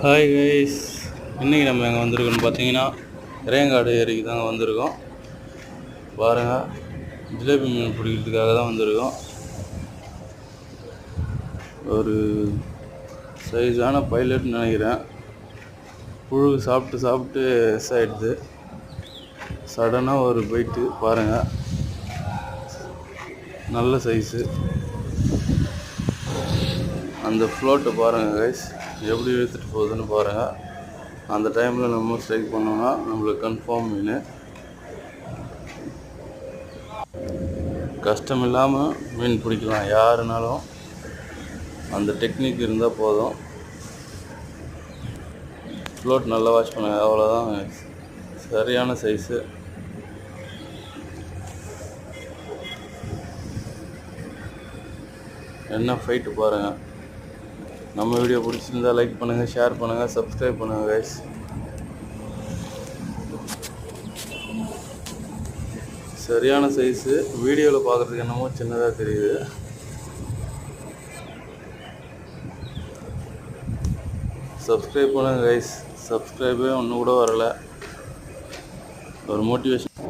Hi guys, இன்றைக்கி நம்ம எங்கே வந்திருக்கோன்னு பார்த்தீங்கன்னா இறையங்காடு ஏரிக்கு தாங்க வந்திருக்கோம். பாருங்கள், ஜிலேபி மீன் பிடிக்கிறதுக்காக தான் வந்திருக்கோம். ஒரு சைஸான பைலட்னு நினைக்கிறேன். புழு சாப்பிட்டு எஸ் ஆகிடுது. சடனாக ஒரு பைட்டு பாருங்கள், நல்ல சைஸு. அந்த ஃப்ளோட்டை பாருங்கள் கைஸ், எப்படி இழுத்துட்டு போகுதுன்னு பாருங்கள். அந்த டைமில் நம்ம ஸ்ட்ரைக் பண்ணோம்னா நம்மளுக்கு கன்ஃபார்ம் மீன். கஷ்டம் இல்லாமல் மீன் பிடிக்கலாம் யாருனாலும், அந்த டெக்னிக் இருந்தால் போதும். ஃப்ளோட் நல்லா வாஷ் பண்ணுங்கள், அவ்வளோதான். சரியான சைஸு. என்ன ஃபைட்டு பாருங்கள். நம்ம வீடியோ பிடிச்சிருந்தால் லைக் பண்ணுங்கள், ஷேர் பண்ணுங்கள், சப்ஸ்கிரைப் பண்ணுங்கள் கைஸ். சரியான சைஸு. வீடியோவில் பார்க்குறதுக்கு என்னமோ சின்னதாக தெரியுது. சப்ஸ்கிரைப் பண்ணுங்கள் கைஸ். சப்ஸ்கிரைபே ஒன்று கூட வரலை. ஒரு மோட்டிவேஷன்.